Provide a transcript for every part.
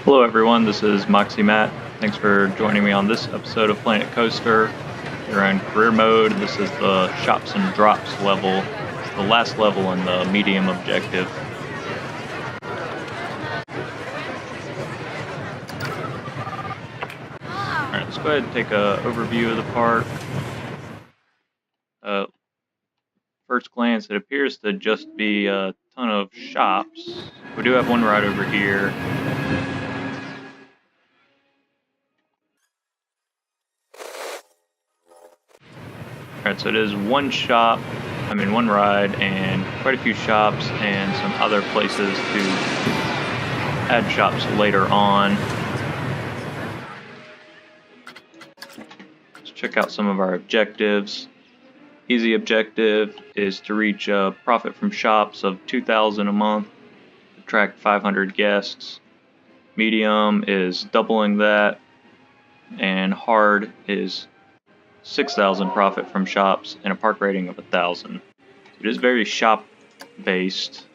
Hello everyone, this is Moxie Matt. Thanks for joining me on this episode of Planet Coaster. We're in career mode. This is the Shops and Drops level. It's the last level in the medium objective. Alright, let's go ahead and take an overview of the park. First glance, it appears to just be a ton of shops. We do have one ride over here. Alright, so it is one ride and quite a few shops and some other places to add shops later on. Let's check out some of our objectives. Easy objective is to reach a profit from shops of $2,000 a month, attract 500 guests. Medium is doubling that, and hard is 6,000 profit from shops and a park rating of 1,000. It is very shop based.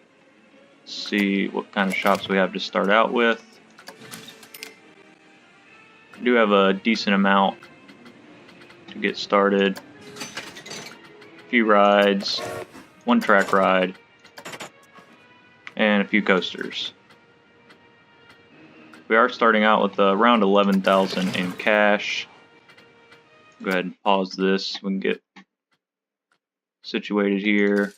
Let's see what kind of shops we have to start out with. We do have a decent amount to get started. Few rides, one track ride, and a few coasters. We are starting out with around 11,000 in cash. Go ahead and pause this. We can get situated here.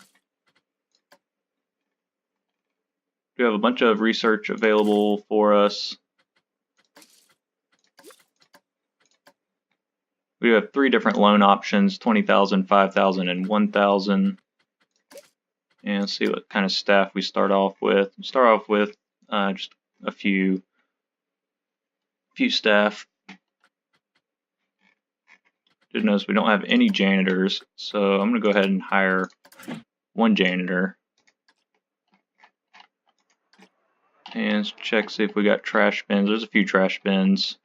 We have a bunch of research available for us. We have 3 different loan options: 20,000, 5,000, and 1,000. And let's see what kind of staff we start off with. We start off with just a few staff. Did notice we don't have any janitors, so I'm gonna go ahead and hire one janitor. And let's check, see if we got trash bins. There's a few trash bins.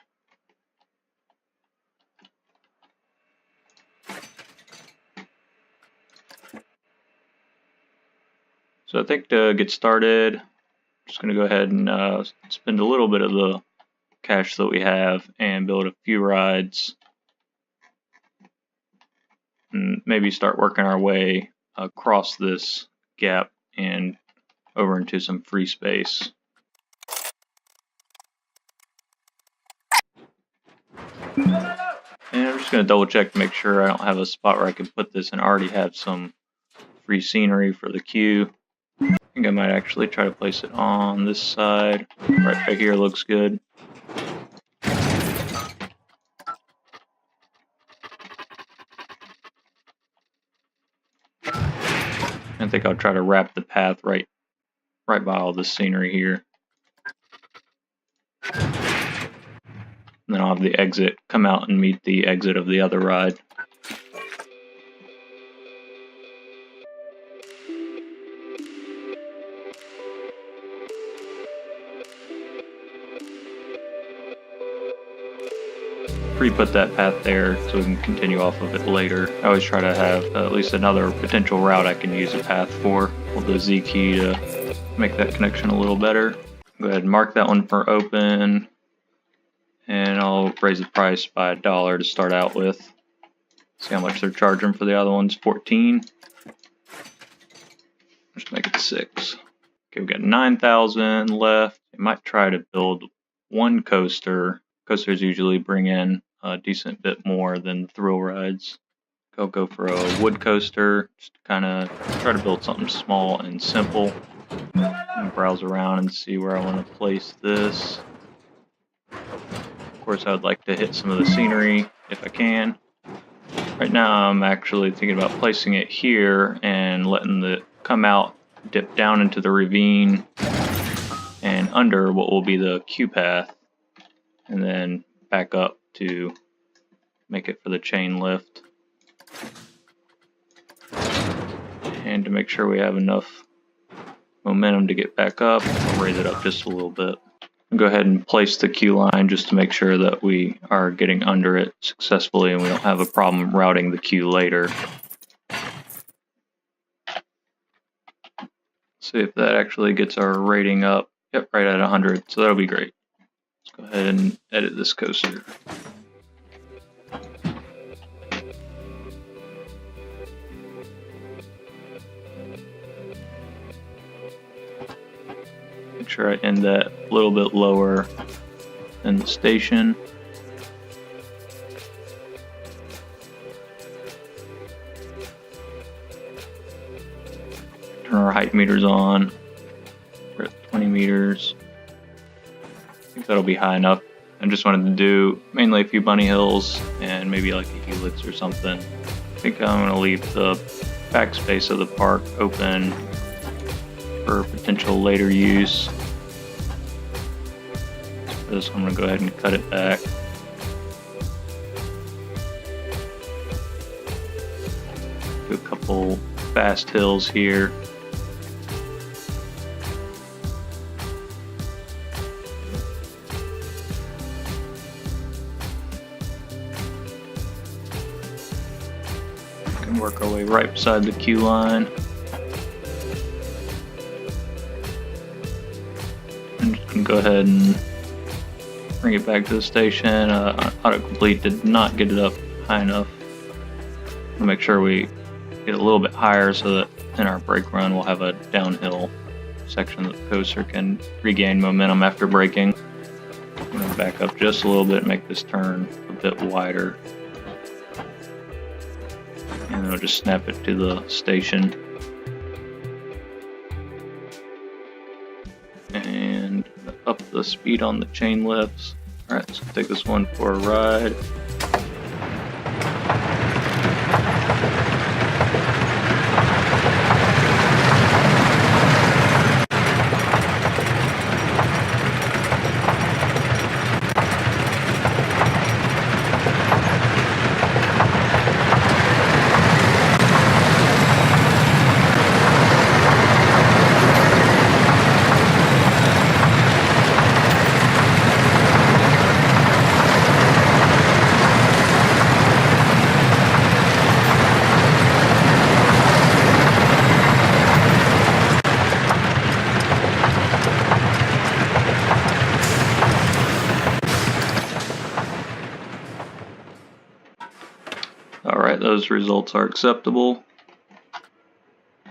So I think to get started, I'm just going to go ahead and spend a little bit of the cash that we have and build a few rides. And maybe start working our way across this gap and over into some free space. And I'm just going to double check to make sure I don't have a spot where I can put this and already have some free scenery for the queue. I think I might actually try to place it on this side. Right here looks good. I think I'll try to wrap the path right by all this scenery here. And then I'll have the exit come out and meet the exit of the other ride. Pre-put that path there so we can continue off of it later. I always try to have at least another potential route I can use a path for. Hold the Z key to make that connection a little better. Go ahead and mark that one for open. And I'll raise the price by $1 to start out with. See how much they're charging for the other ones. 14. Just make it 6. Okay, we've got 9,000 left. I might try to build one coaster. Coasters usually bring in a decent bit more than thrill rides. I'll go for a wood coaster. Just kind of try to build something small and simple. And browse around and see where I want to place this. Of course, I would like to hit some of the scenery if I can. Right now, I'm actually thinking about placing it here and letting it come out, dip down into the ravine and under what will be the queue path, and then back up to make it for the chain lift. And to make sure we have enough momentum to get back up, I'll raise it up just a little bit. Go ahead and place the queue line just to make sure that we are getting under it successfully and we don't have a problem routing the queue later. See if that actually gets our rating up. Yep, right at 100, so that'll be great. Go ahead and edit this coaster. Make sure I end that a little bit lower than the station. Turn our height meters on. We're at 20 meters. I think that'll be high enough. I just wanted to do mainly a few bunny hills and maybe like a helix or something. I think I'm going to leave the backspace of the park open for potential later use. For this, I'm going to go ahead and cut it back. Do a couple fast hills here. Work our way right beside the queue line. I'm just going to go ahead and bring it back to the station. Autocomplete did not get it up high enough. I'll make sure we get a little bit higher so that in our brake run we'll have a downhill section that the coaster can regain momentum after braking. I'm going to back up just a little bit and make this turn a bit wider. And then I'll just snap it to the station. And up the speed on the chain lifts. Alright, let's take this one for a ride. Alright, those results are acceptable.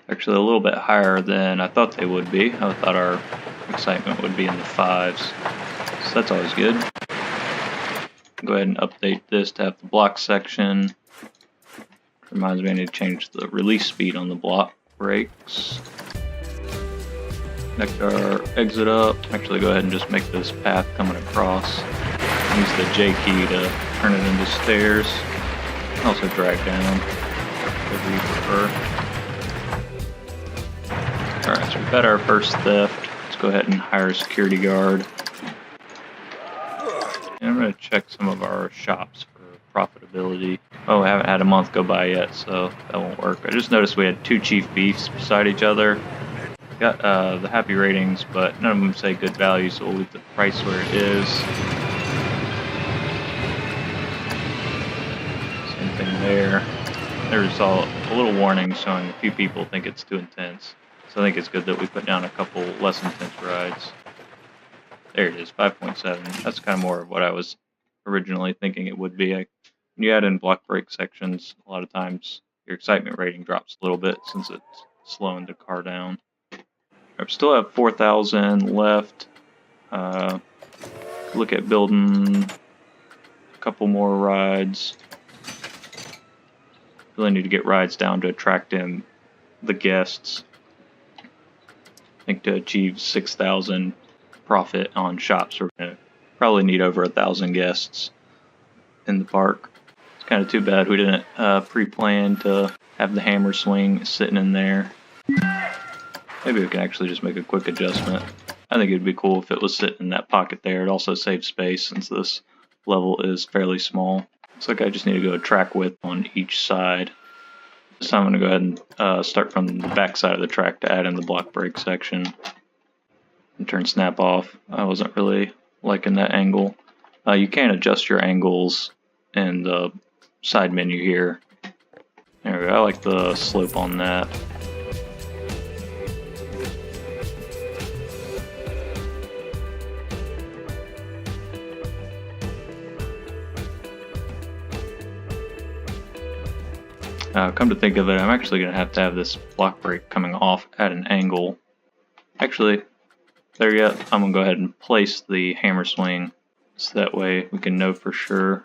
Actually a little bit higher than I thought they would be. I thought our excitement would be in the 5s. So that's always good. Go ahead and update this to have the block section. Reminds me I need to change the release speed on the block brakes. Connect our exit up. Actually go ahead and just make this path coming across. Use the J key to turn it into stairs. Also drag down, whatever you prefer. Alright, so we've got our first theft. Let's go ahead and hire a security guard. And I'm going to check some of our shops for profitability. Oh, I haven't had a month go by yet, so that won't work. I just noticed we had 2 chief beefs beside each other. Got the happy ratings, but none of them say good value, so we'll leave the price where it is. There. There's a little warning showing a few people think it's too intense. So I think it's good that we put down a couple less intense rides. There it is, 5.7. That's kind of more of what I was originally thinking it would be. When you add in block brake sections, a lot of times your excitement rating drops a little bit since it's slowing the car down. I still have 4,000 left. Look at building a couple more rides. Really need to get rides down to attract in the guests. I think to achieve 6,000 profit on shops, we're going to probably need over 1,000 guests in the park. It's kind of too bad we didn't pre-plan to have the hammer swing sitting in there. Maybe we can actually just make a quick adjustment. I think it'd be cool if it was sitting in that pocket there. It also saves space since this level is fairly small. Looks like I just need to go track width on each side. This time I'm going to go ahead and start from the back side of the track to add in the block brake section. And turn snap off. I wasn't really liking that angle. You can adjust your angles in the side menu here. There we go. I like the slope on that. Come to think of it, I'm actually going to have this block break coming off at an angle. Actually, there yet, I'm going to go ahead and place the hammer swing so that way we can know for sure.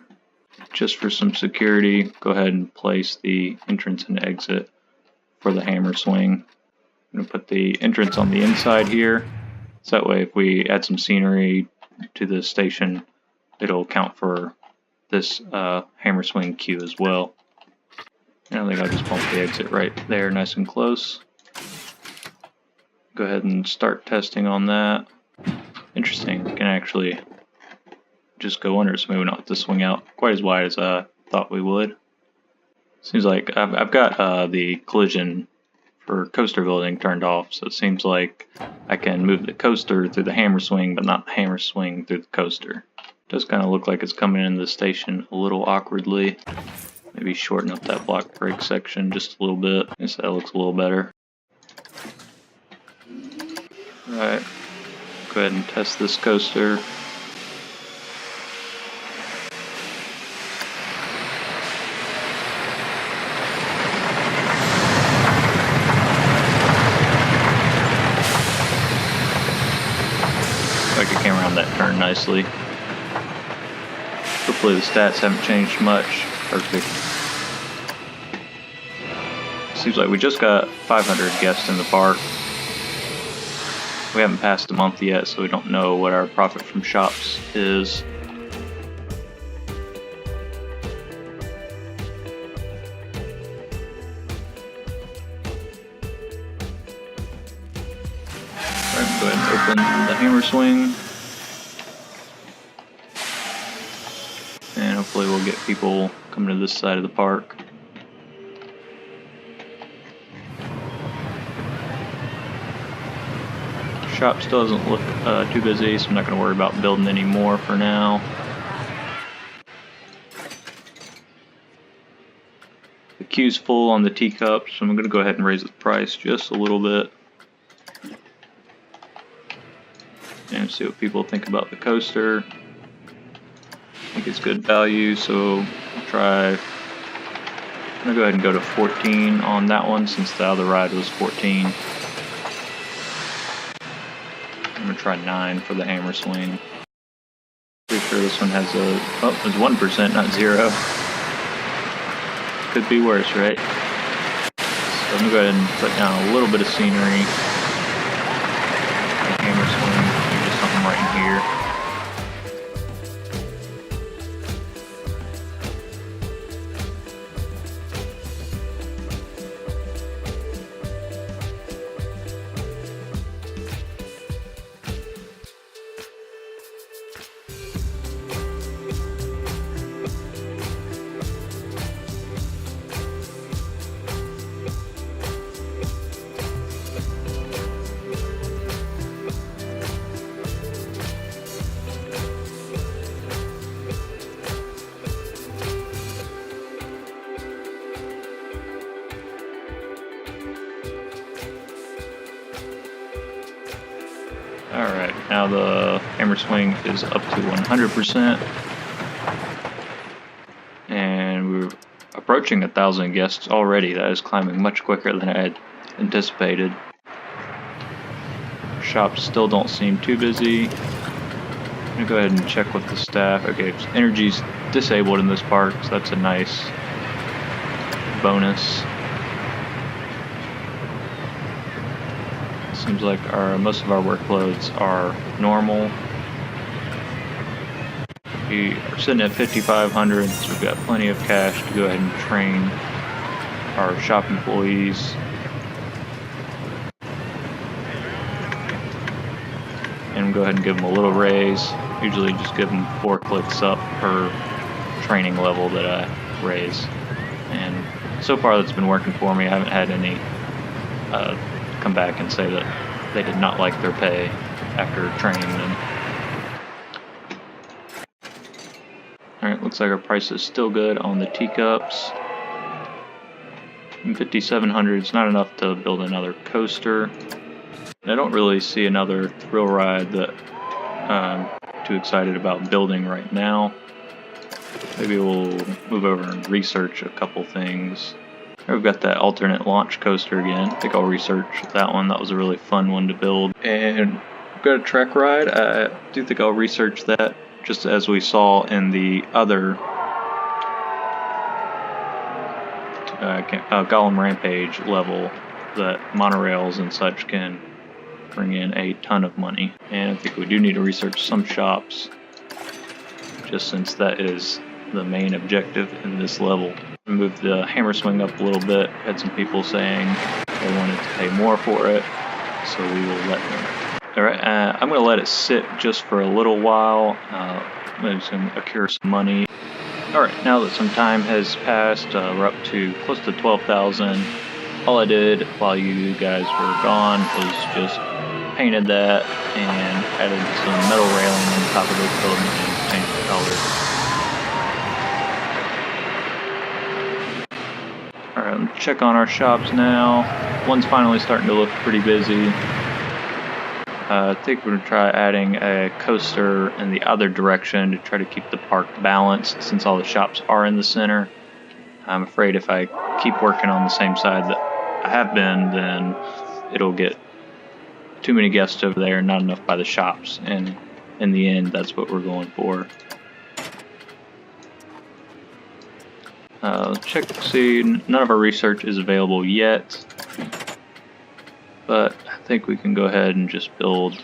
Just for some security, go ahead and place the entrance and exit for the hammer swing. I'm going to put the entrance on the inside here, so that way if we add some scenery to the station, it'll count for this hammer swing queue as well. And I think I'll just bump the exit right there nice and close. Go ahead and start testing on that. Interesting, we can actually just go under, so maybe we don't have to swing out quite as wide as I thought we would. Seems like I've got the collision for coaster building turned off, so it seems like I can move the coaster through the hammer swing, but not the hammer swing through the coaster. Does kind of look like it's coming into the station a little awkwardly. Maybe shorten up that block break section just a little bit. I guess that looks a little better. Alright, go ahead and test this coaster. Like it came around that turn nicely. Hopefully the stats haven't changed much. Perfect. Seems like we just got 500 guests in the park. We haven't passed a month yet, so we don't know what our profit from shops is. Alright, go ahead and open the hammer swing. And hopefully we'll get people coming to this side of the park. Shop still doesn't look too busy, so I'm not going to worry about building any more for now. The queue's full on the teacups, so I'm going to go ahead and raise the price just a little bit. And see what people think about the coaster. I think it's good value, so I'll try. I'm going to go ahead and go to 14 on that one since the other ride was 14. I'm going to try 9 for the hammer swing. Pretty sure this one has a, oh, it's 1%, not 0. Could be worse, right? So I'm going to go ahead and put down a little bit of scenery. The hammer swing, maybe something right in here. Alright, now the hammer swing is up to 100%. And we're approaching 1,000 guests already. That is climbing much quicker than I had anticipated. Shops still don't seem too busy. I'm going to go ahead and check with the staff. Okay, energy's disabled in this park, so that's a nice bonus. Seems like most of our workloads are normal. We are sitting at 5,500, so we've got plenty of cash to go ahead and train our shop employees. And go ahead and give them a little raise. Usually just give them 4 clicks up per training level that I raise. And so far that's been working for me. I haven't had any come back and say that they did not like their pay after training them. Alright, looks like our price is still good on the teacups. 5,700 is not enough to build another coaster. And I don't really see another thrill ride that I'm too excited about building right now. Maybe we'll move over and research a couple things. We've got that alternate launch coaster again. I think I'll research that one. That was a really fun one to build. And we've got a trek ride. I do think I'll research that, just as we saw in the other Gollum Rampage level, that monorails and such can bring in a ton of money. And I think we do need to research some shops, just since that is the main objective in this level. Move the hammer swing up a little bit. Had some people saying they wanted to pay more for it, so we will let them. Alright, I'm going to let it sit just for a little while. Maybe accrue some money. Alright, now that some time has passed, we're up to close to 12,000. All I did while you guys were gone was just painted that and added some metal railing on the top of this building and changed the color. Alright, let's check on our shops now. One's finally starting to look pretty busy. I think we're going to try adding a coaster in the other direction to try to keep the park balanced, since all the shops are in the center. I'm afraid if I keep working on the same side that I have been, then it'll get too many guests over there and not enough by the shops. And in the end, that's what we're going for. Check to see, none of our research is available yet, but I think we can go ahead and just build.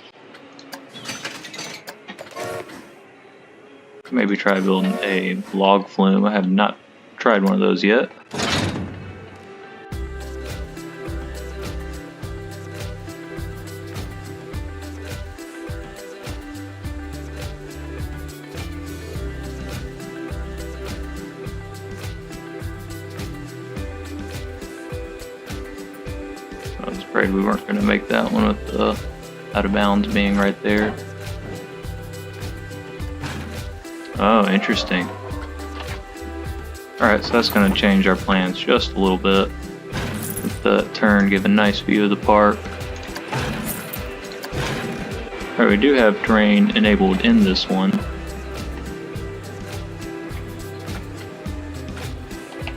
Maybe try building a log flume. I have not tried one of those yet. I was afraid we weren't going to make that one with the out of bounds being right there. Oh, interesting. Alright, so that's going to change our plans just a little bit. With the turn, give a nice view of the park. Alright, we do have terrain enabled in this one.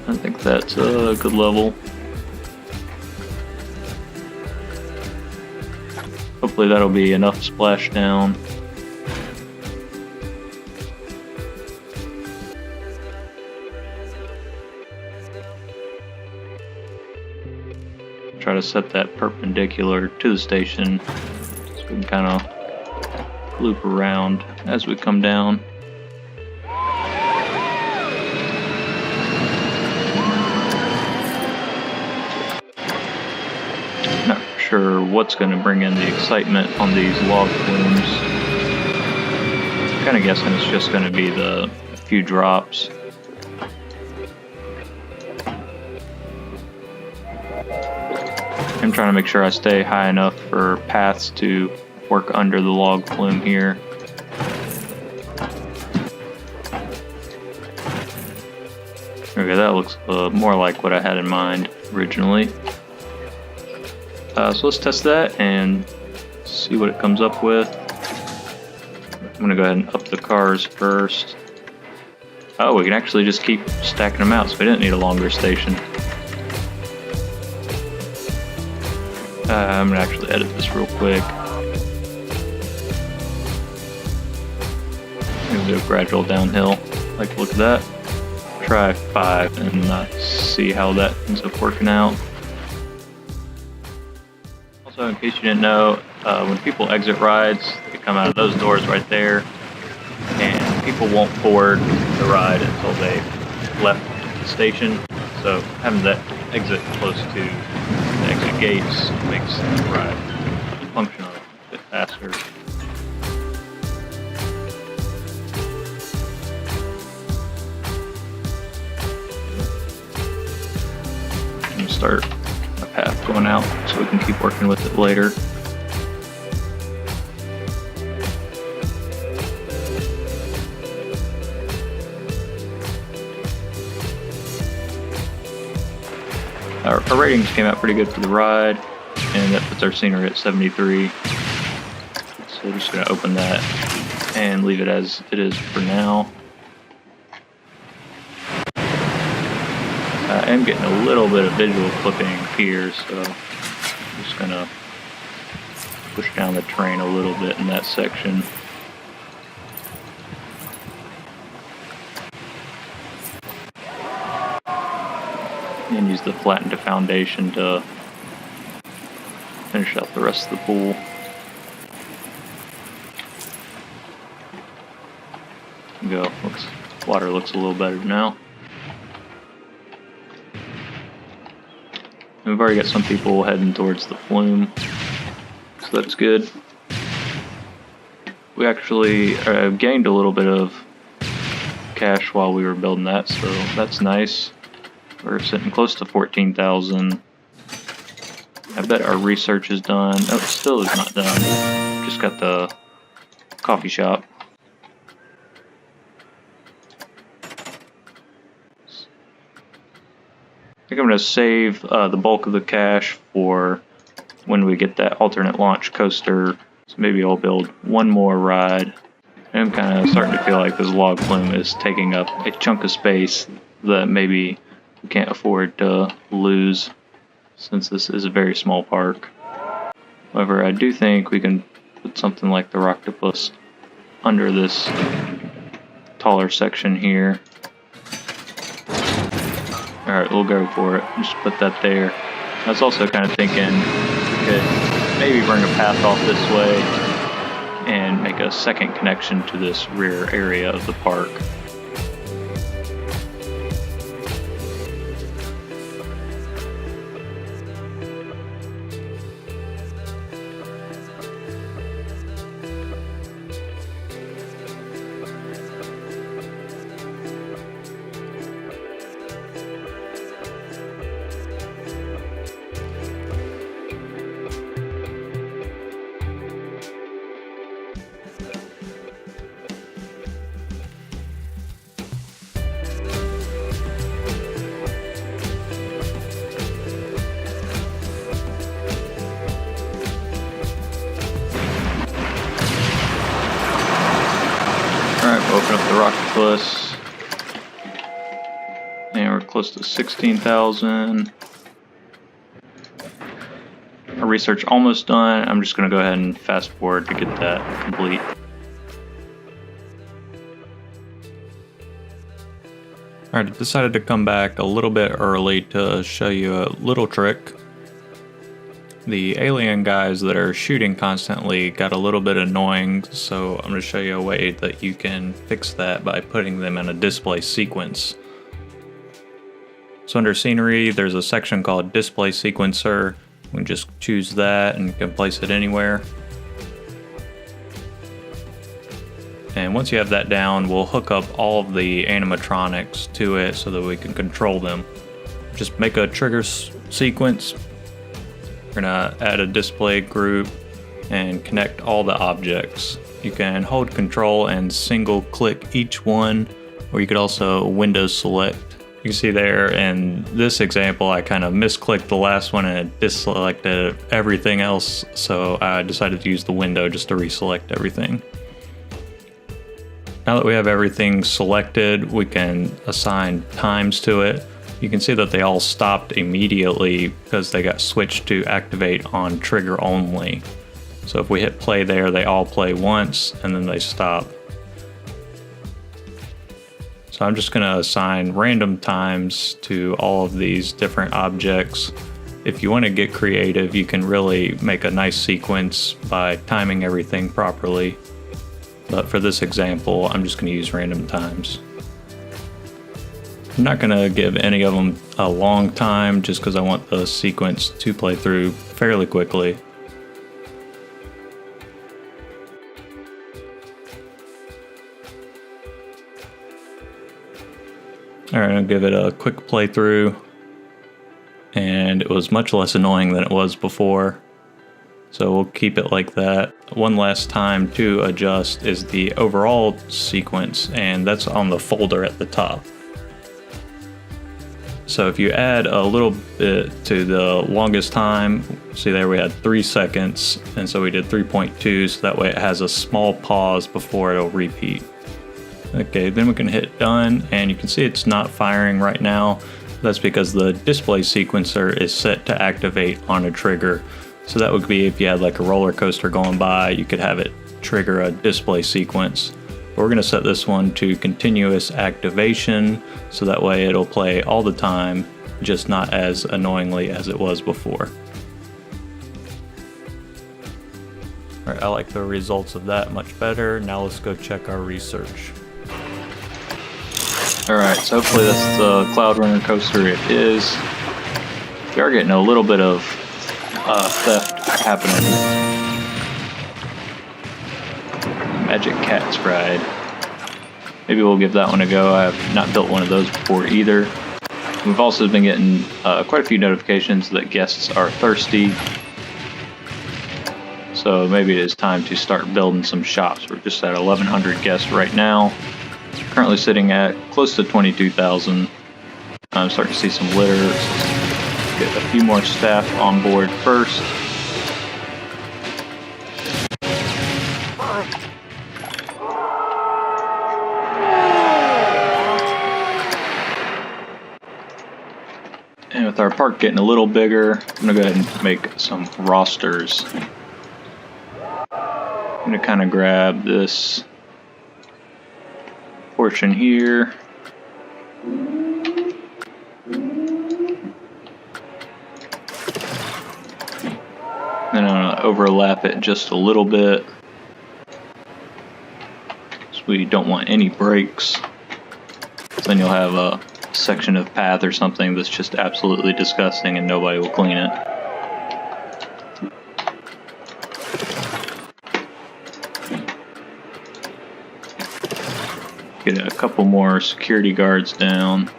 I think that's a good level. Hopefully that'll be enough splashdown. Try to set that perpendicular to the station so we can kind of loop around as we come down. Not sure what's going to bring in the excitement on these log flumes. I'm kind of guessing it's just going to be the few drops. I'm trying to make sure I stay high enough for paths to work under the log flume here. Okay, that looks more like what I had in mind originally. So let's test that and see what it comes up with. I'm going to go ahead and up the cars first. Oh, we can actually just keep stacking them out, so we didn't need a longer station. I'm going to actually edit this real quick. Maybe do a gradual downhill. Like, look at that. Try 5 and see how that ends up working out. Also, in case you didn't know, when people exit rides, they come out of those doors right there, and people won't board the ride until they've left the station. So having that exit close to the exit gates makes the ride function a bit faster. I'm going to start a path going out so we can keep working with it later. Our ratings came out pretty good for the ride, and that puts our scenery at 73. So we're just going to open that and leave it as it is for now. am getting a little bit of visual clipping here, so I'm just gonna push down the terrain a little bit in that section. And use the flattened foundation to finish out the rest of the pool. Go. Water looks a little better now. We've already got some people heading towards the flume, so that's good. We actually gained a little bit of cash while we were building that, so that's nice. We're sitting close to 14,000. I bet our research is done. Oh, it still is not done. Just got the coffee shop. I think I'm going to save the bulk of the cash for when we get that alternate launch coaster. So maybe I'll build one more ride. I'm kind of starting to feel like this log flume is taking up a chunk of space that maybe we can't afford to lose, since this is a very small park. However, I do think we can put something like the Rocktopus under this taller section here. Alright, we'll go for it. Just put that there. I was also kind of thinking we could maybe bring a path off this way and make a second connection to this rear area of the park. Alright, we'll open up the Rocktopus. And we're close to 16,000. Our research almost done. I'm just going to go ahead and fast forward to get that complete. Alright, I decided to come back a little bit early to show you a little trick. The alien guys that are shooting constantly got a little bit annoying, so I'm going to show you a way that you can fix that by putting them in a display sequence. So under scenery, there's a section called display sequencer. We can just choose that and can place it anywhere. And once you have that down, we'll hook up all of the animatronics to it so that we can control them. Just make a trigger sequence. We're gonna add a display group and connect all the objects. You can hold control and single click each one, or you could also window select. You can see there in this example, I kind of misclicked the last one and it deselected everything else, so I decided to use the window just to reselect everything. Now that we have everything selected, we can assign times to it. You can see that they all stopped immediately because they got switched to activate on trigger only. So if we hit play there, they all play once and then they stop. So I'm just going to assign random times to all of these different objects. If you want to get creative, you can really make a nice sequence by timing everything properly. But for this example, I'm just going to use random times. I'm not going to give any of them a long time just because I want the sequence to play through fairly quickly. Alright, I'll give it a quick playthrough, and it was much less annoying than it was before. So we'll keep it like that. One last time to adjust is the overall sequence, and that's on the folder at the top. So if you add a little bit to the longest time, see there we had 3 seconds, and so we did 3.2, so that way it has a small pause before it'll repeat. Okay, then we can hit done, and you can see it's not firing right now. That's because the display sequencer is set to activate on a trigger. So that would be if you had like a roller coaster going by, you could have it trigger a display sequence. But we're going to set this one to continuous activation, so that way it'll play all the time, just not as annoyingly as it was before. Alright, I like the results of that much better. Now let's go check our research. Alright, so hopefully that's the Cloud Runner coaster it is. We are getting a little bit of theft happening. Magic Cat's Ride. Maybe we'll give that one a go. I have not built one of those before either. We've also been getting quite a few notifications that guests are thirsty. So maybe it is time to start building some shops. We're just at 1,100 guests right now. Currently sitting at close to 22,000. I'm starting to see some litter. Let's get a few more staff on board first. And with our park getting a little bigger, I'm going to go ahead and make some rosters. I'm going to kind of grab this portion here. Then I'm going to overlap it just a little bit, so we don't want any breaks. Then you'll have a section of path or something that's just absolutely disgusting and nobody will clean it. Get a couple more security guards down.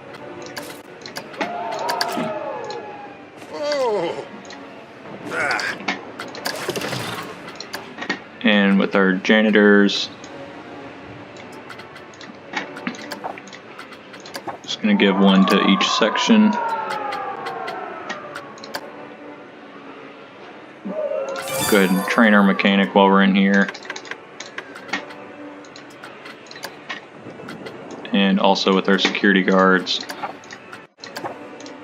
And with our janitors, just going to give one to each section. Go ahead and train our mechanic while we're in here. And also with our security guards,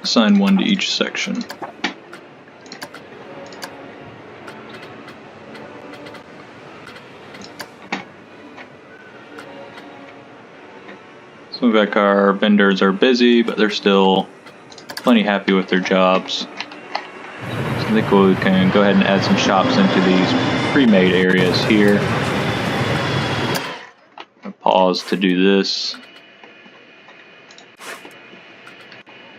assign one to each section. So we've got our vendors are busy, but they're still plenty happy with their jobs. So I think we can go ahead and add some shops into these pre-made areas here. I'll pause to do this.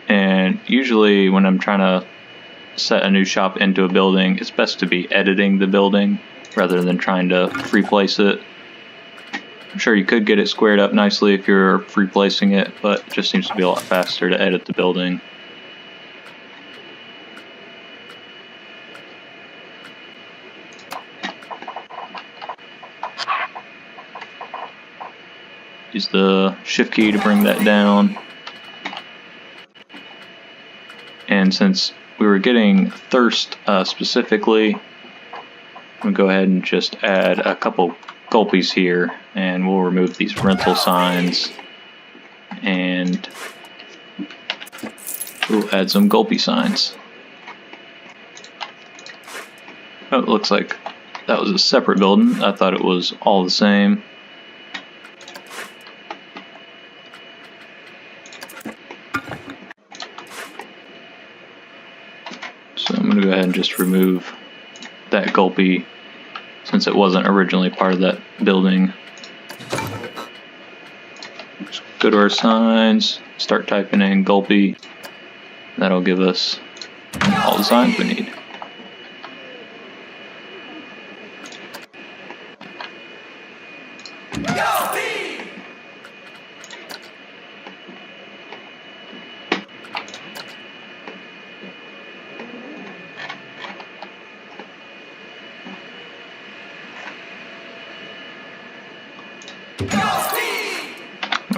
And usually when I'm trying to set a new shop into a building, it's best to be editing the building rather than trying to free place it. I'm sure you could get it squared up nicely if you're free placing it, but it just seems to be a lot faster to edit the building. Use the shift key to bring that down. And since we were getting thirst specifically, I'm going to go ahead and just add a couple gulpies here, and we'll remove these rental signs, and we'll add some gulpy signs. Oh, it looks like that was a separate building. I thought it was all the same. So I'm going to go ahead and just remove that gulpy since it wasn't originally part of that building. Just go to our signs, start typing in gulpy. That'll give us all the signs we need.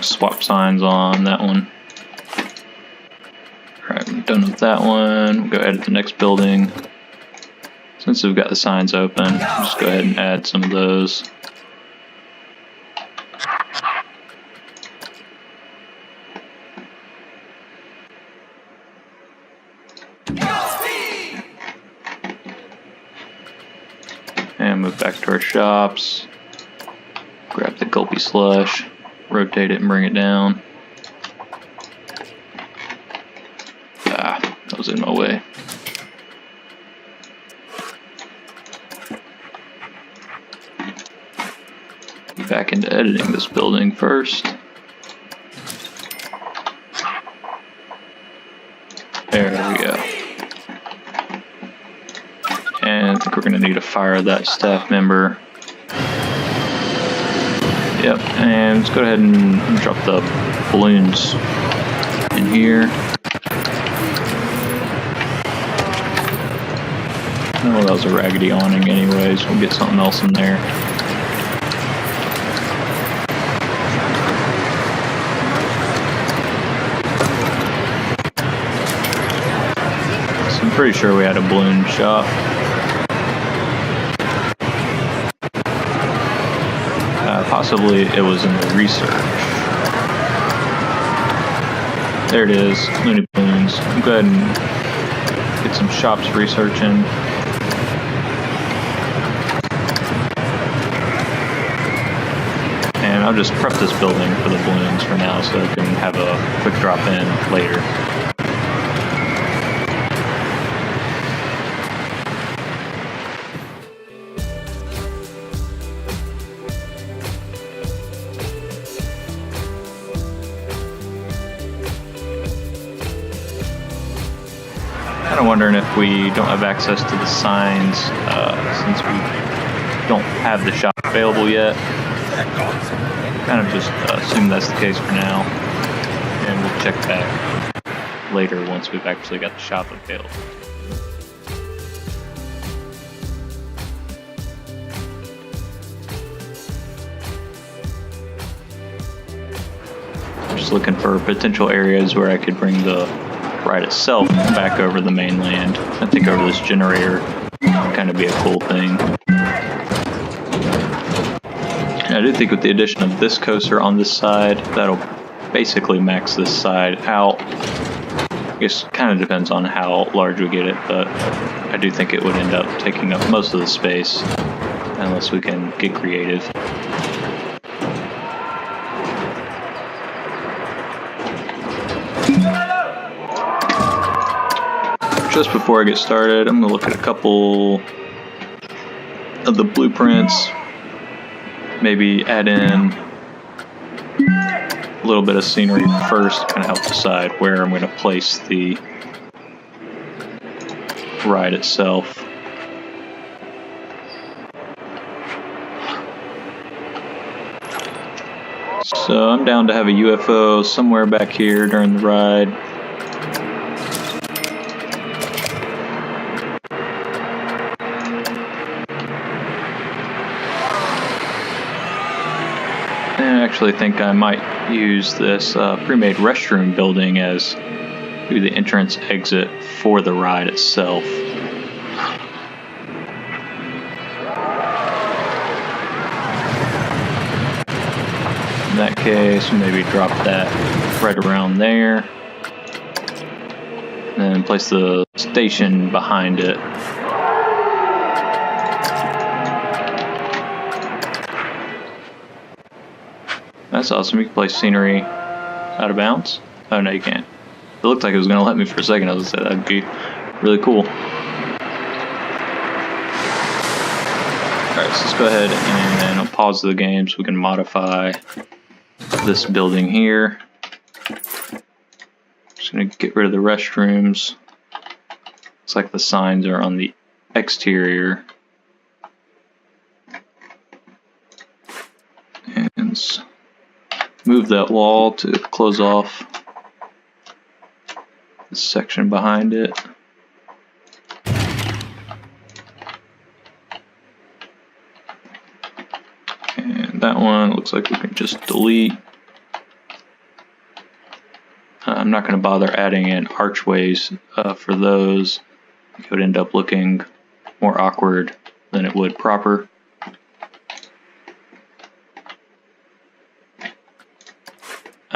Swap signs on that one. Alright, we're done with that one. We'll go edit the next building. Since we've got the signs open, we'll just go ahead and add some of those. to our shops. Grab the gulpy slush, rotate it and bring it down. Ah, that was in my way. Back into editing this building first. There we go. And I think we're going to need to fire that staff member. Yep, and let's go ahead and drop the balloons in here. Oh, that was a raggedy awning anyways. We'll get something else in there. So I'm pretty sure we had a balloon shop. Possibly it was in the research. There it is, Looney Balloons. I'll go ahead and get some shops researching. And I'll just prep this building for the balloons for now so I can have a quick drop in later. Kind of wondering if we don't have access to the signs since we don't have the shop available yet. Kind of just assume that's the case for now, and we'll check back later once we've actually got the shop available. Just looking for potential areas where I could bring the ride itself back over the mainland. I think over this generator would kind of be a cool thing. And I do think with the addition of this coaster on this side, that'll basically max this side out. I guess it kind of depends on how large we get it, but I do think it would end up taking up most of the space unless we can get creative. Just before I get started, I'm going to look at a couple of the blueprints, maybe add in a little bit of scenery first to kind of help decide where I'm going to place the ride itself. So I'm down to have a UFO somewhere back here during the ride. I actually think I might use this pre-made restroom building as maybe the entrance exit for the ride itself. In that case, maybe drop that right around there, and then place the station behind it. That's awesome. You can place scenery out of bounds. Oh, no, you can't. It looked like it was going to let me for a second. I was going to say that'd be really cool. Alright, so let's go ahead and I'll pause the game so we can modify this building here. Just going to get rid of the restrooms. Looks like the signs are on the exterior. And move that wall to close off this section behind it. And that one looks like we can just delete. I'm not going to bother adding in archways for those. It would end up looking more awkward than it would proper.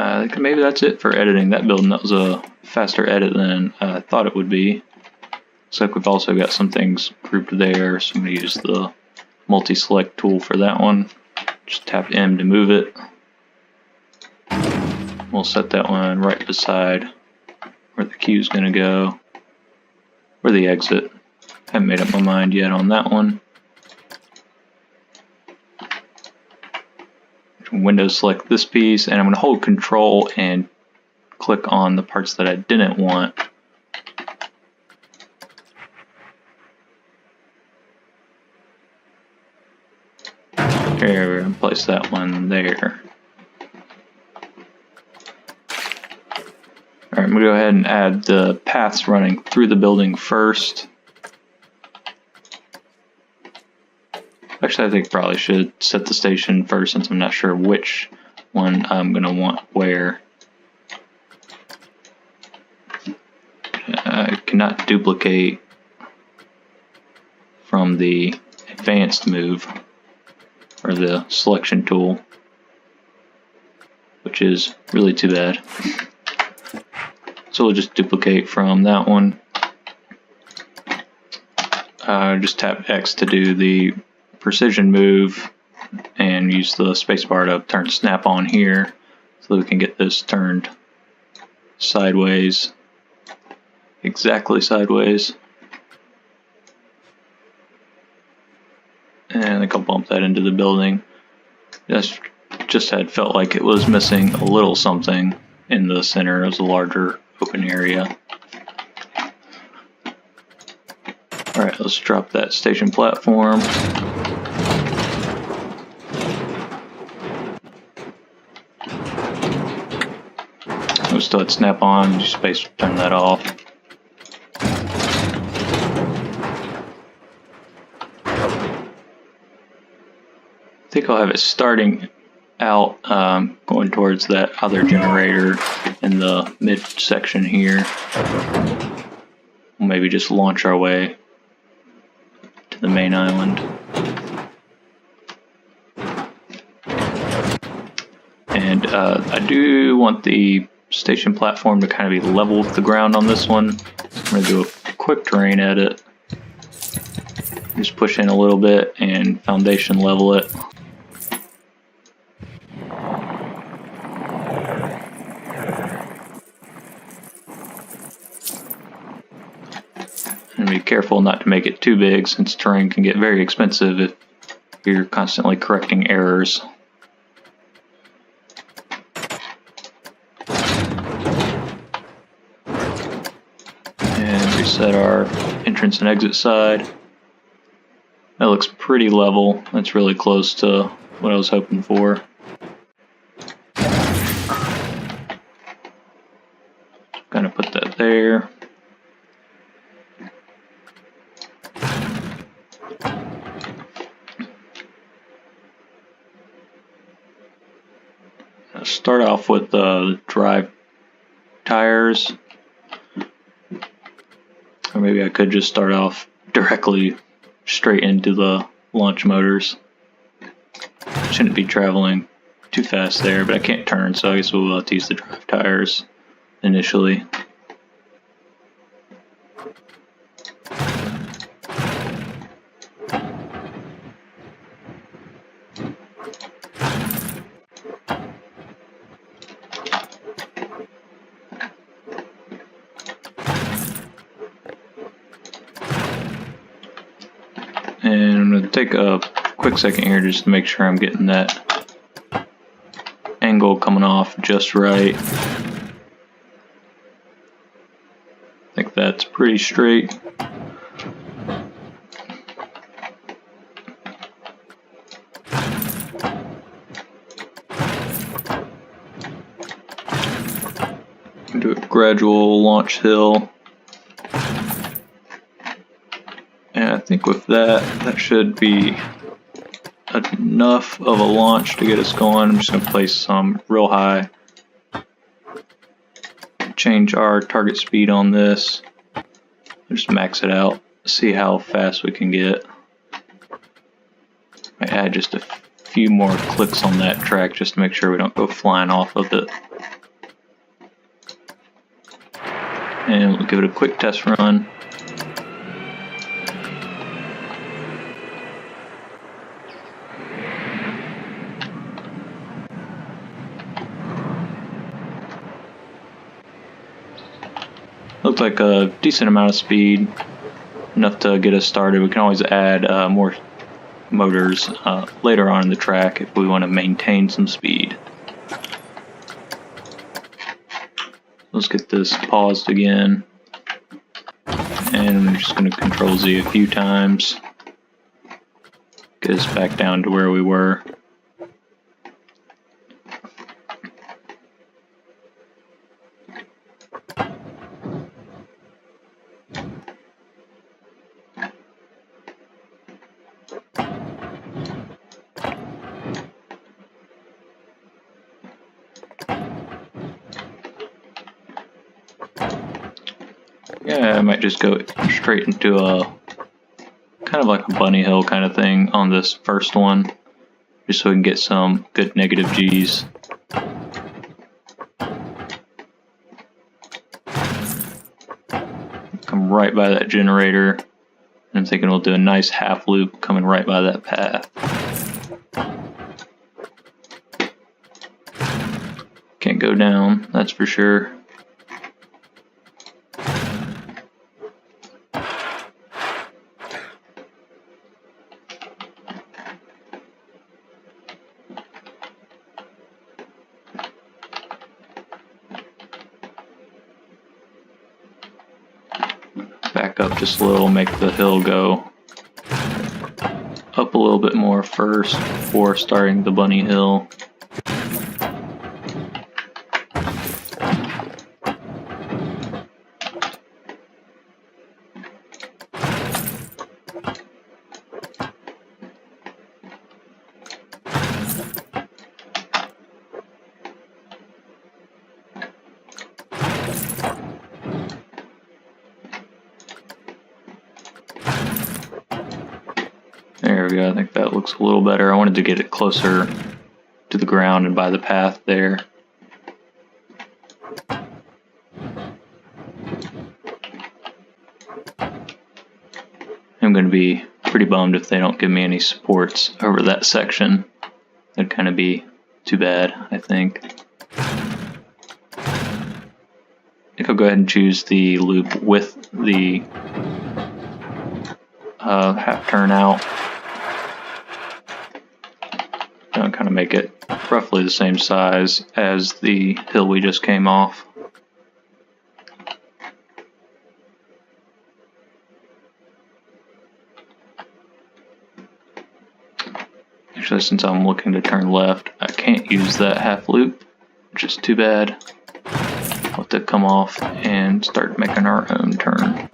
I think maybe that's it for editing that building. That was a faster edit than I thought it would be. Looks like we've also got some things grouped there, so I'm going to use the multi-select tool for that one. Just tap M to move it. We'll set that one right beside where the queue is going to go, or the exit. Haven't made up my mind yet on that one. Windows select this piece, and I'm going to hold Control and click on the parts that I didn't want. There, and place that one there. Alright, I'm going to go ahead and add the paths running through the building first. Actually, I think probably should set the station first since I'm not sure which one I'm going to want where. I cannot duplicate from the advanced move or the selection tool, which is really too bad. So we'll just duplicate from that one. Just tap X to do the precision move and use the spacebar to turn snap on here so that we can get this turned sideways, exactly sideways. And I think I'll bump that into the building. Just had felt like it was missing a little something in the center of the larger open area. Alright, let's drop that station platform. We still had snap on, space turn that off. I think I'll have it starting out going towards that other generator in the mid section here. We'll maybe just launch our way to the main island. And I do want the station platform to kind of be level with the ground on this one. I'm going to do a quick terrain edit. Just push in a little bit and foundation level it. And be careful not to make it too big since terrain can get very expensive if you're constantly correcting errors. Reset our entrance and exit side. That looks pretty level. That's really close to what I was hoping for. Gonna put that there. I'll start off with the drive tires. Or maybe I could just start off directly straight into the launch motors. Shouldn't be traveling too fast there, but I can't turn, so I guess we'll have to use the drive tires initially. And I'm going to take a quick second here just to make sure I'm getting that angle coming off just right. I think that's pretty straight. Do a gradual launch hill. And I think with that, that should be enough of a launch to get us going. I'm just going to place some real high. Change our target speed on this. Just max it out. See how fast we can get. I add just a few more clicks on that track just to make sure we don't go flying off of it. And we'll give it a quick test run. Looked like a decent amount of speed, enough to get us started. We can always add more motors later on in the track if we want to maintain some speed. Let's get this paused again, and we're just going to Control Z a few times, get us back down to where we were. Yeah, I might just go straight into a kind of like a bunny hill kind of thing on this first one, just so we can get some good negative G's. Come right by that generator, and I'm thinking we'll do a nice half loop coming right by that path. Can't go down, that's for sure. Back up just a little, make the hill go up a little bit more first before starting the bunny hill. There we go, I think that looks a little better. I wanted to get it closer to the ground and by the path there. I'm going to be pretty bummed if they don't give me any supports over that section. That'd kind of be too bad, I think. I think I'll go ahead and choose the loop with the half turn out. I'll kind of make it roughly the same size as the hill we just came off. Actually, since I'm looking to turn left, I can't use that half loop, which is too bad. I'll have to come off and start making our own turn.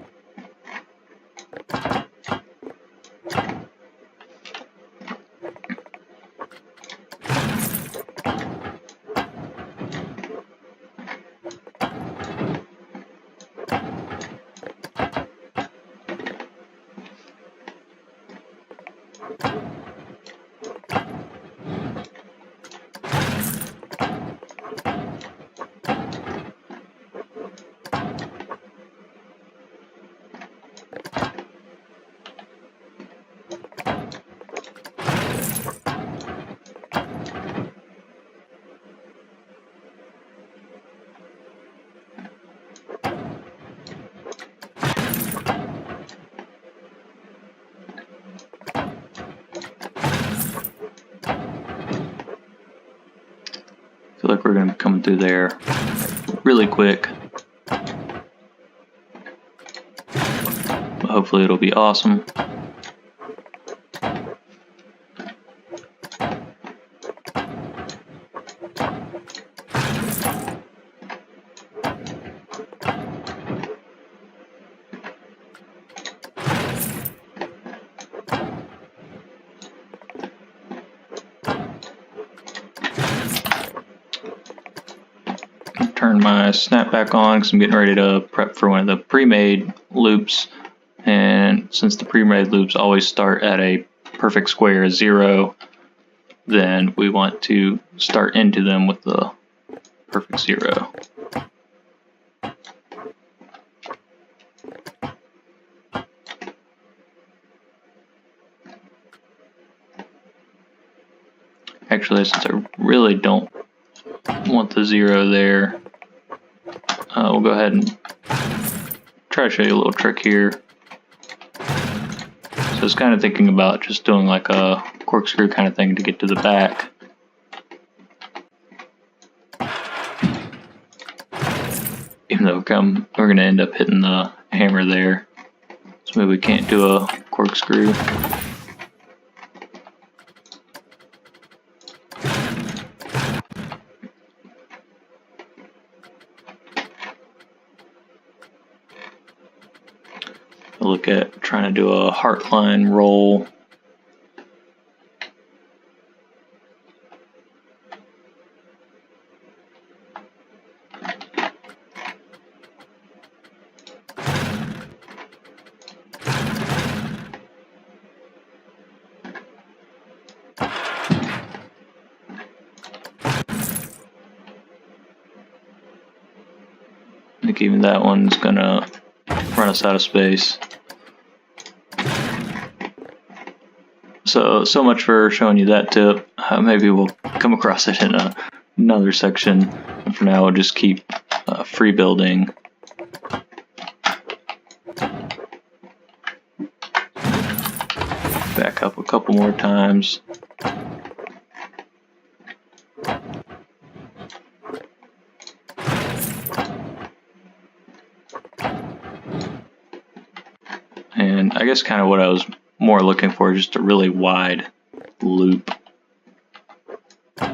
I feel like we're going to be coming through there really quick. But hopefully it'll be awesome. Turn my snap back on because I'm getting ready to prep for one of the pre-made loops, and since the pre-made loops always start at a perfect square 0, then we want to start into them with the perfect 0. Actually, since I really don't want the 0 there, we'll go ahead and try to show you a little trick here. So I was kind of thinking about just doing like a corkscrew kind of thing to get to the back. Even though we're going to end up hitting the hammer there. So maybe we can't do a corkscrew. Look at trying to do a heartline roll. I think even that one's gonna run us out of space. So much for showing you that tip. Maybe we'll come across it in another section. And for now, we'll just keep free building. Back up a couple more times. And I guess kind of what I was more looking for, just a really wide loop. I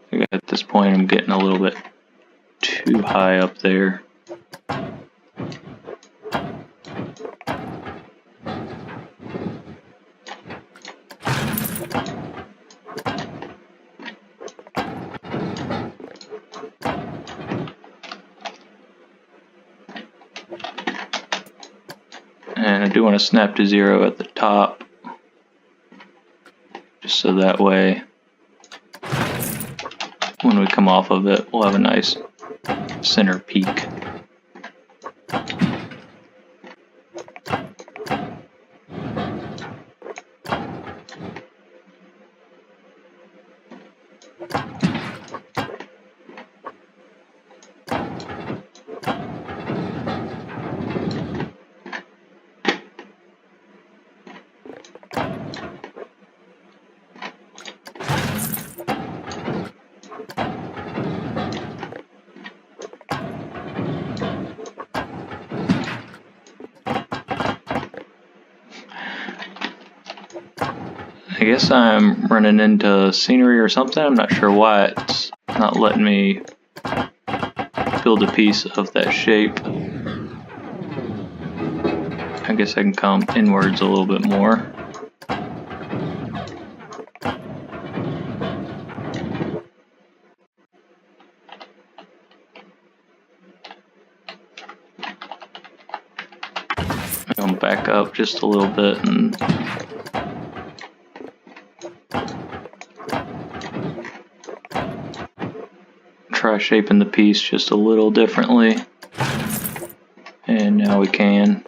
think at this point I'm getting a little bit too high up there. And I do want to snap to 0 at the top, just so that way when we come off of it, we'll have a nice center peak. I guess I'm running into scenery or something. I'm not sure why it's not letting me build a piece of that shape. I guess I can come inwards a little bit more. I'll back up just a little bit and try shaping the piece just a little differently. And now we can.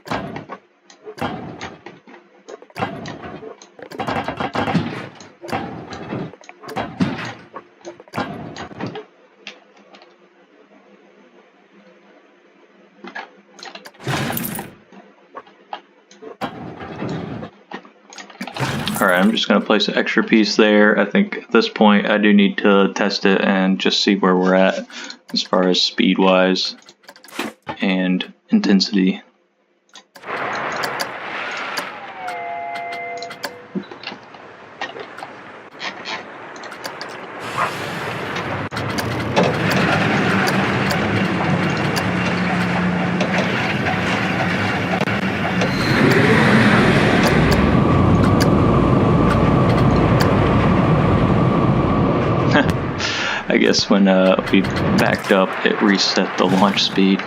Alright, I'm just going to place an extra piece there. I think at this point I do need to test it and just see where we're at as far as speed wise and intensity. I guess when we backed up, it reset the launch speed.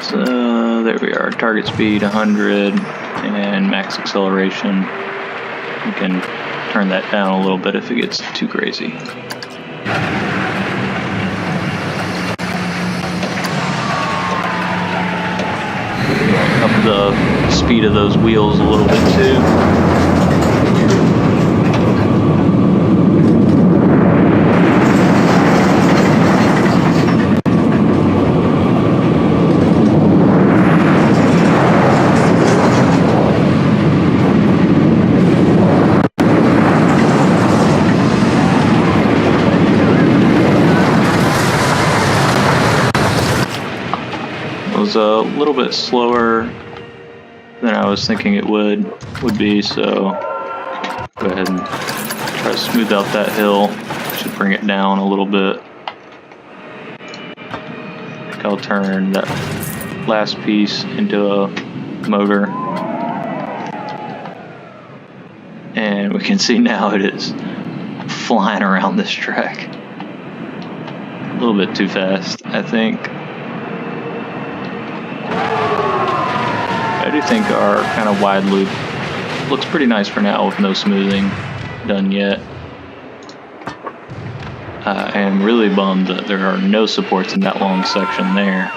So there we are, target speed 100 and max acceleration. You can turn that down a little bit if it gets too crazy. up the speed of those wheels a little bit too. It was a little bit slower than I was thinking it would be, so go ahead and try to smooth out that hill. Should bring it down a little bit. I think I'll turn that last piece into a motor. And we can see now it is flying around this track. A little bit too fast, I think. I do think our kind of wide loop looks pretty nice for now with no smoothing done yet. I am really bummed that there are no supports in that long section there.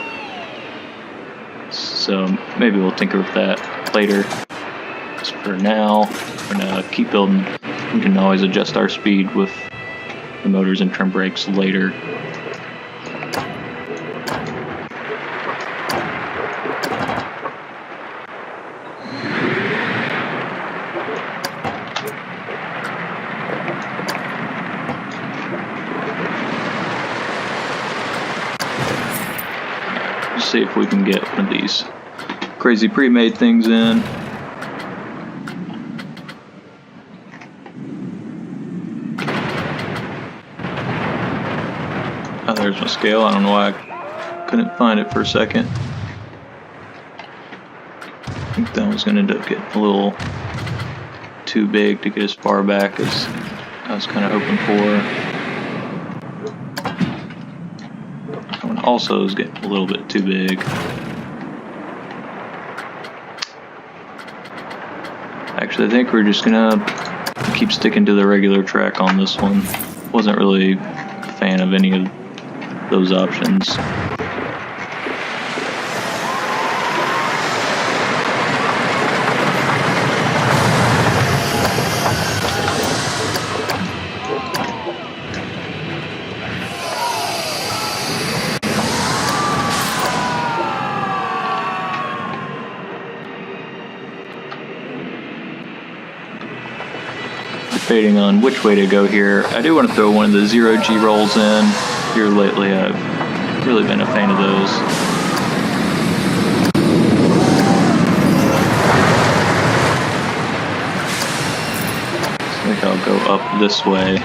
So maybe we'll tinker with that later. Just for now, we're gonna keep building. We can always adjust our speed with the motors and trim brakes later. See if we can get one of these crazy pre-made things in. Oh, there's my scale. I don't know why I couldn't find it for a second. I think that was going to end up getting a little too big to get as far back as I was kind of hoping for. Also is getting a little bit too big. Actually, I think we're just gonna keep sticking to the regular track on this one. Wasn't really a fan of any of those options. Debating on which way to go here. I do want to throw one of the 0G rolls in. Here lately I've really been a fan of those. So I think I'll go up this way.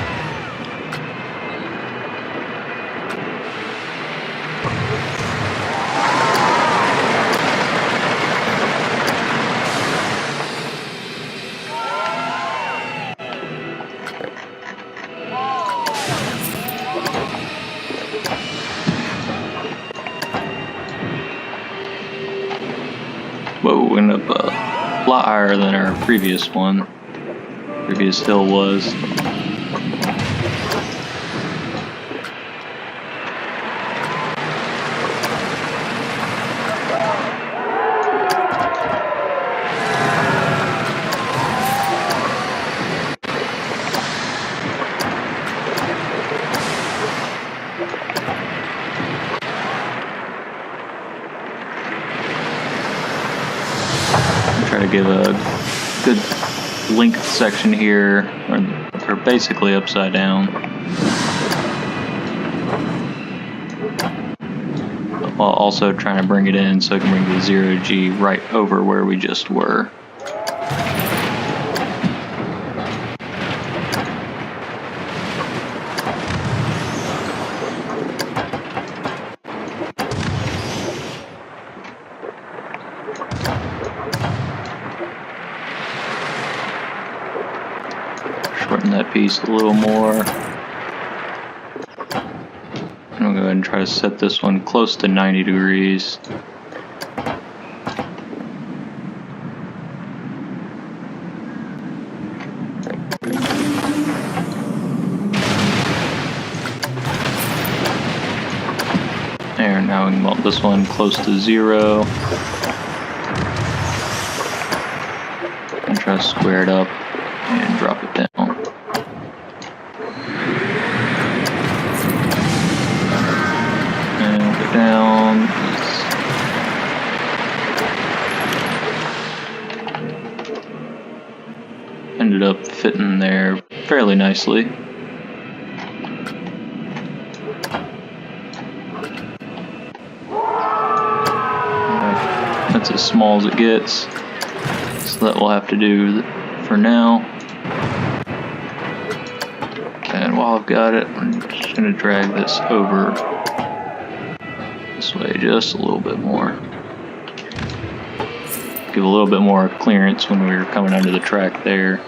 Whoa, we went up a lot higher than our previous one. Previous hill was. Try to give a good length section here, or basically upside down, while also trying to bring it in so I can bring the 0G right over where we just were. Shorten that piece a little more. I'm going to go ahead and try to set this one close to 90 degrees. There, now we can melt this one close to 0. Try to square it up and drop it down. And go down. Ended up fitting there fairly nicely. That's as small as it gets, so that will have to do for now. And while I've got it, I'm just going to drag this over this way just a little bit more. Give a little bit more clearance when we were coming under the track there.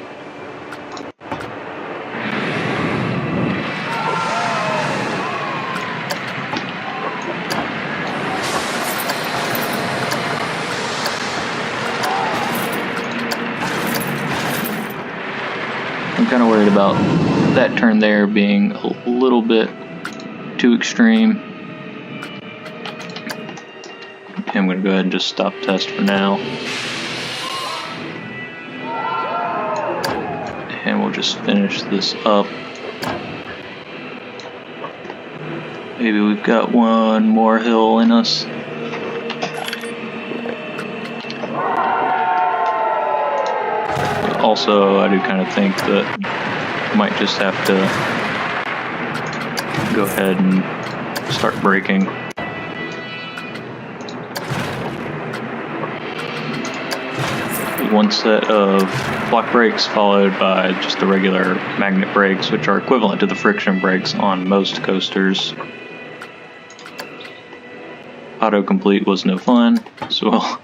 I'm kind of worried about that turn there being a little bit too extreme. I'm going to go ahead and just stop test for now. And we'll just finish this up. Maybe we've got one more hill in us. But also, I do kind of think that I might just have to go ahead and start braking. One set of block brakes followed by just the regular magnet brakes, which are equivalent to the friction brakes on most coasters. Autocomplete was no fun, so we'll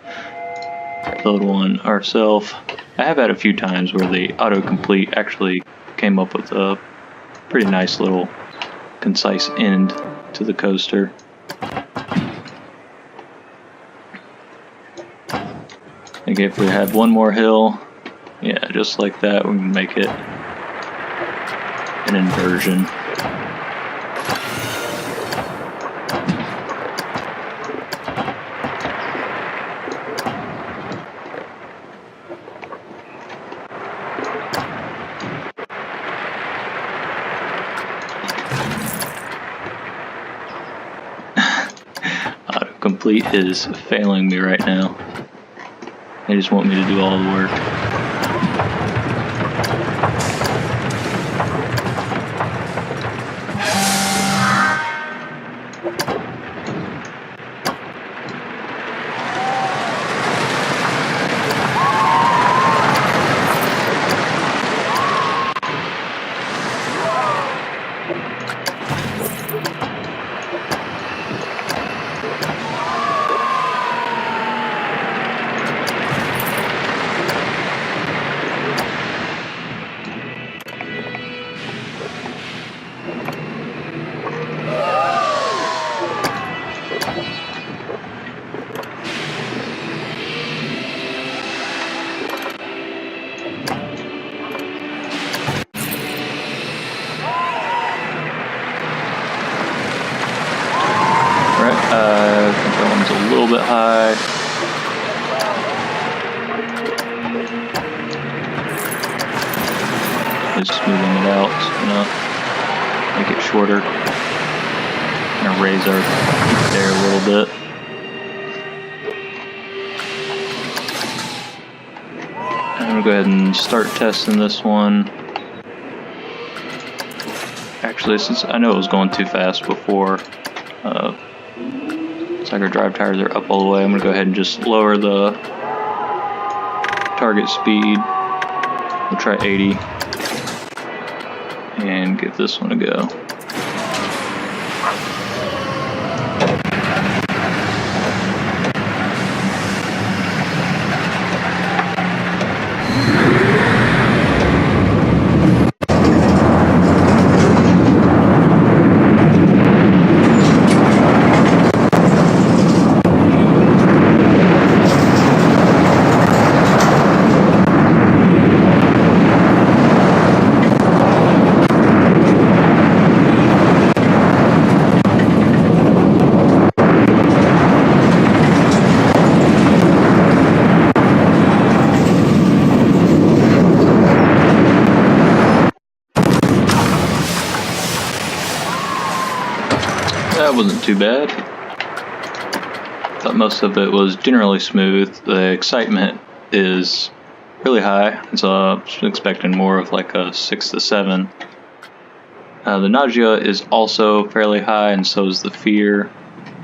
load one ourselves. I have had a few times where the autocomplete actually came up with a pretty nice little concise end to the coaster. I think if we had one more hill, yeah, just like that, we can make it an inversion. Autocomplete is failing me right now. They just want me to do all the work. I think that one's a little bit high. Just smoothing it out, just gonna make it shorter. Gonna raise our peak there a little bit. I'm gonna go ahead and start testing this one. Actually, since I know it was going too fast before, looks like our drive tires are up all the way. I'm gonna go ahead and just lower the target speed. We'll try 80 and give this one a go. that wasn't too bad. Thought most of it was generally smooth. The excitement is really high, so I was expecting more of like a 6 to 7. The nausea is also fairly high, and so is the fear.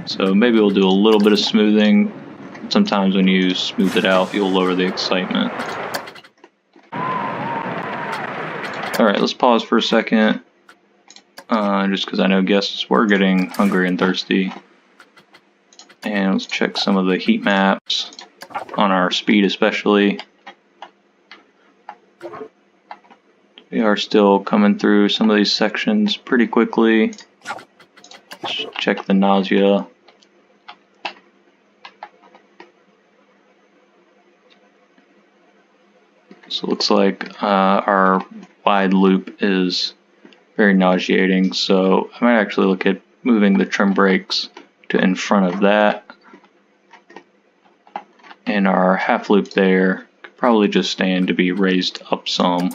So maybe we'll do a little bit of smoothing. Sometimes when you smooth it out, you'll lower the excitement. Alright, let's pause for a second. Just because I know guests were getting hungry and thirsty. And let's check some of the heat maps on our speed especially. We are still coming through some of these sections pretty quickly. Let's check the nausea. So it looks like our wide loop is very nauseating, so I might actually look at moving the trim brakes to in front of that. And our half loop there could probably just stand to be raised up some,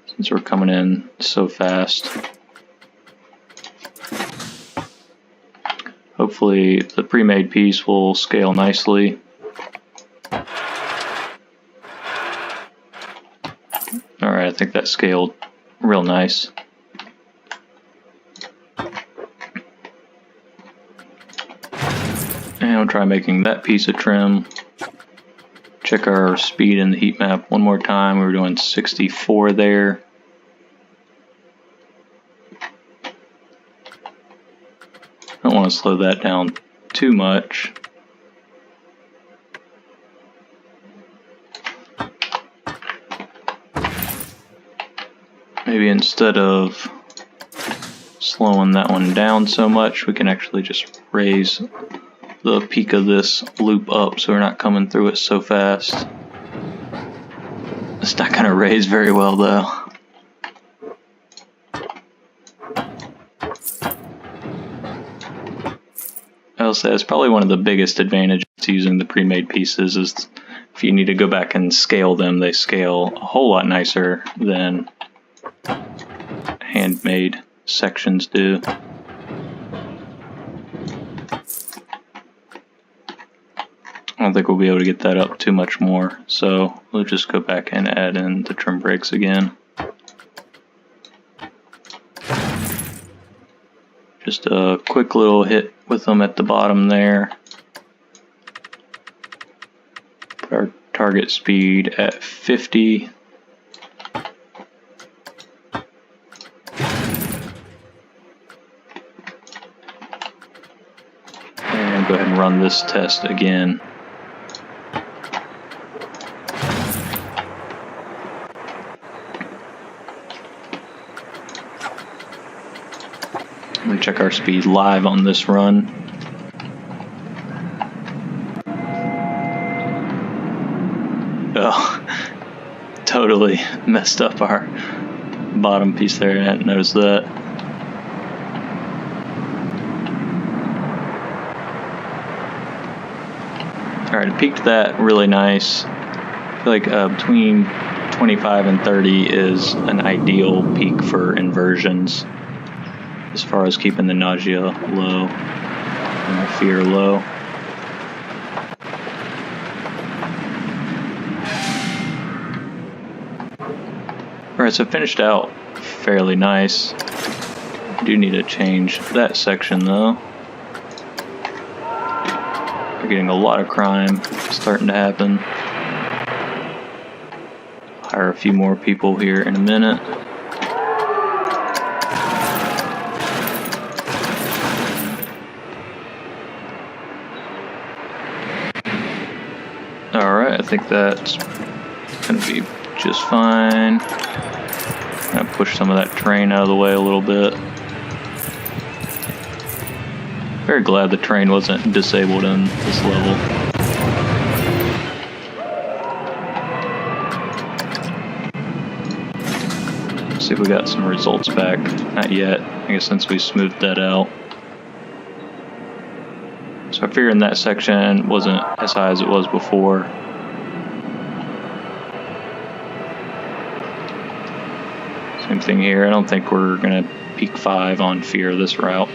since we're coming in so fast. Hopefully the pre-made piece will scale nicely. Alright, I think that scaled real nice. And I'll try making that piece of trim. Check our speed in the heat map one more time. We were doing 64 there. I don't want to slow that down too much. Maybe instead of slowing that one down so much, we can actually just raise the peak of this loop up so we're not coming through it so fast. It's not going to raise very well though. I'll say that's probably one of the biggest advantages to using the pre-made pieces is if you need to go back and scale them, they scale a whole lot nicer than handmade sections do. I don't think we'll be able to get that up too much more, so we'll just go back and add in the trim brakes again. Just a quick little hit with them at the bottom there. Put our target speed at 50. And go ahead and run this test again. I'm going to check our speed live on this run. Oh, totally messed up our bottom piece there. I hadn't noticed that. Alright, I peaked that really nice. I feel like between 25 and 30 is an ideal peak for inversions, as far as keeping the nausea low and the fear low. Alright, so finished out fairly nice. I do need to change that section though. We're getting a lot of crime starting to happen. Hire a few more people here in a minute. Alright, I think that's going to be just fine. I'm going to push some of that terrain out of the way a little bit. Very glad the train wasn't disabled in this level. Let's see if we got some results back. Not yet, I guess, since we smoothed that out. So I figured in that section wasn't as high as it was before. Same thing here. I don't think we're going to peak 5 on fear this route.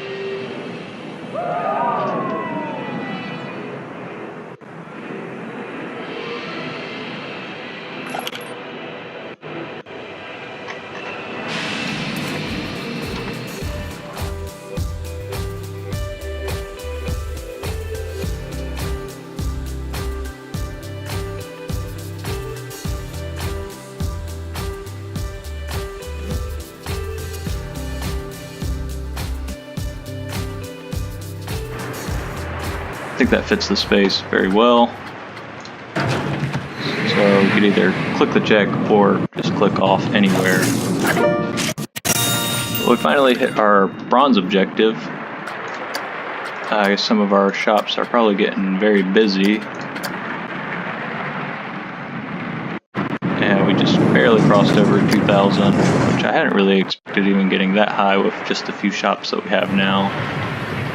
think that fits the space very well. So you could either click the check or just click off anywhere. We finally hit our bronze objective. I guess some of our shops are probably getting very busy. And we just barely crossed over 2,000, which I hadn't really expected even getting that high with just a few shops that we have now.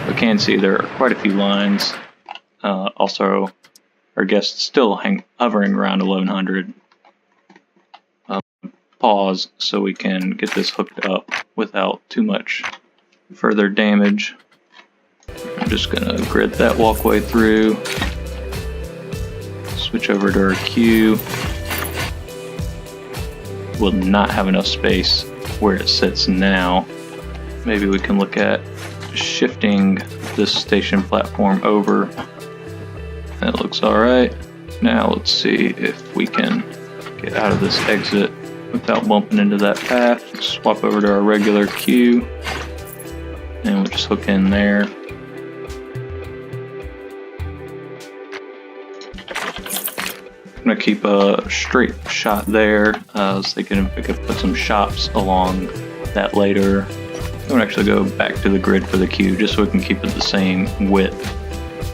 We can see there are quite a few lines. Also, our guests still hovering around 1,100. Pause so we can get this hooked up without too much further damage. I'm just gonna grid that walkway through. Switch over to our queue. We'll not have enough space where it sits now. Maybe we can look at shifting this station platform over. That looks alright. Now let's see if we can get out of this exit without bumping into that path. Swap over to our regular queue, and we'll just hook in there. I'm gonna keep a straight shot there. I was thinking if we could put some shops along that later. I'm gonna actually go back to the grid for the queue just so we can keep it the same width.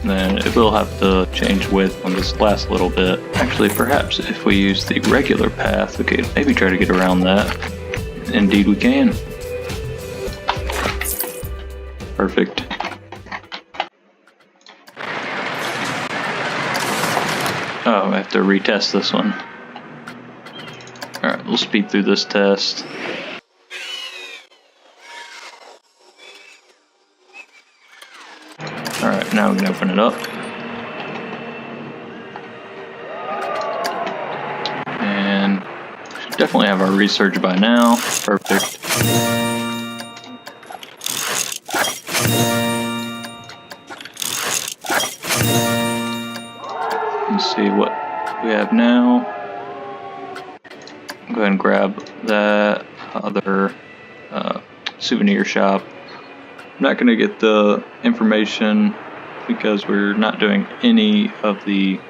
And then it will have to change width on this last little bit. Actually, perhaps if we use the regular path, we could maybe try to get around that. Indeed we can. Perfect. Oh, I have to retest this one. Alright, we'll speed through this test. Alright, now we can open it up. And should definitely have our research by now. Perfect. Let's see what we have now. Go ahead and grab that other souvenir shop. I'm not going to get the information because we're not doing any of the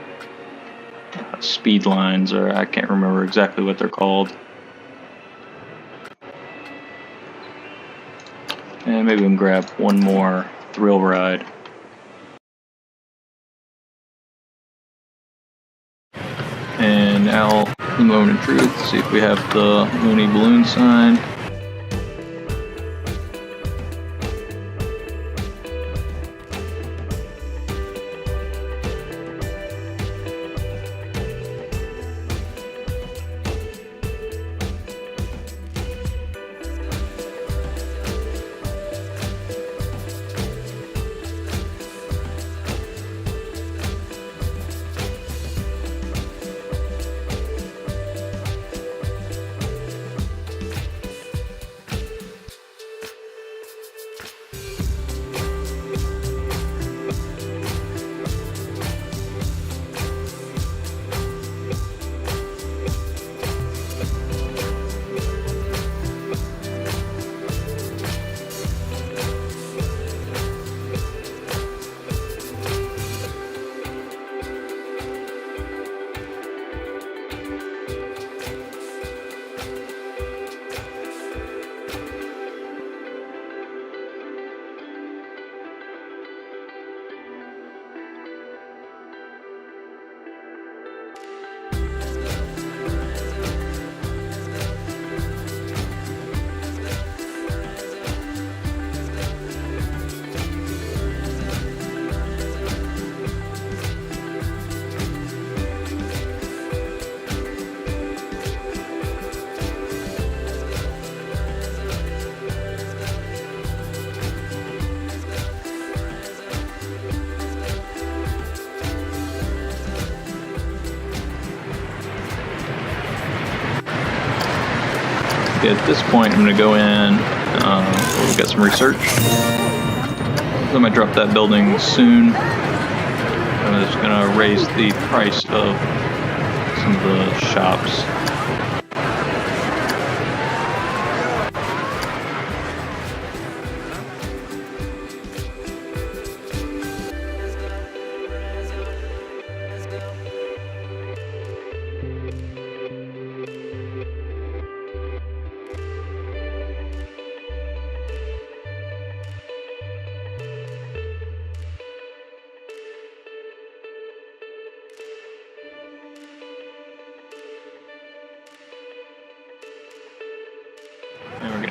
speed lines, or I can't remember exactly what they're called. And maybe we can grab one more thrill ride. And now, the moment of truth, see if we have the Looney Balloon sign. At this point, I'm going to go in, we've got some research. I might drop that building soon. I'm just going to raise the price of some of the shops.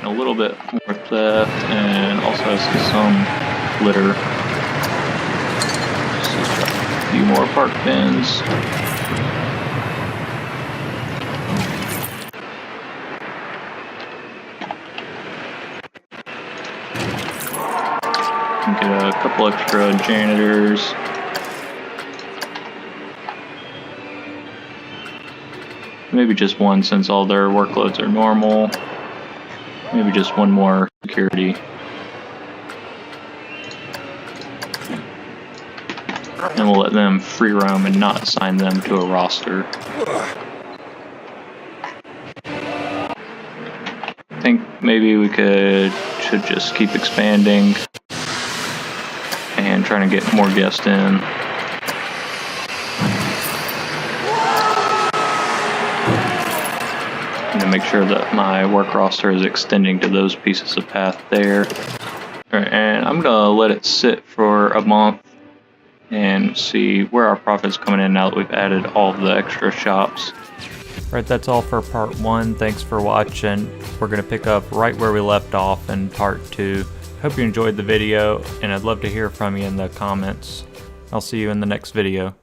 getting a little bit more theft, and also I see some litter. A few more park bins. Get a couple extra janitors. Maybe just one, since all their workloads are normal. Maybe just one more security. And we'll let them free roam and not assign them to a roster. I think maybe we should just keep expanding and trying to get more guests in. And to make sure that my work roster is extending to those pieces of path there. Alright, and I'm gonna let it sit for a month and see where our profit's coming in now that we've added all of the extra shops. Alright, that's all for part 1. Thanks for watching. We're gonna pick up right where we left off in part 2. Hope you enjoyed the video, and I'd love to hear from you in the comments. I'll see you in the next video.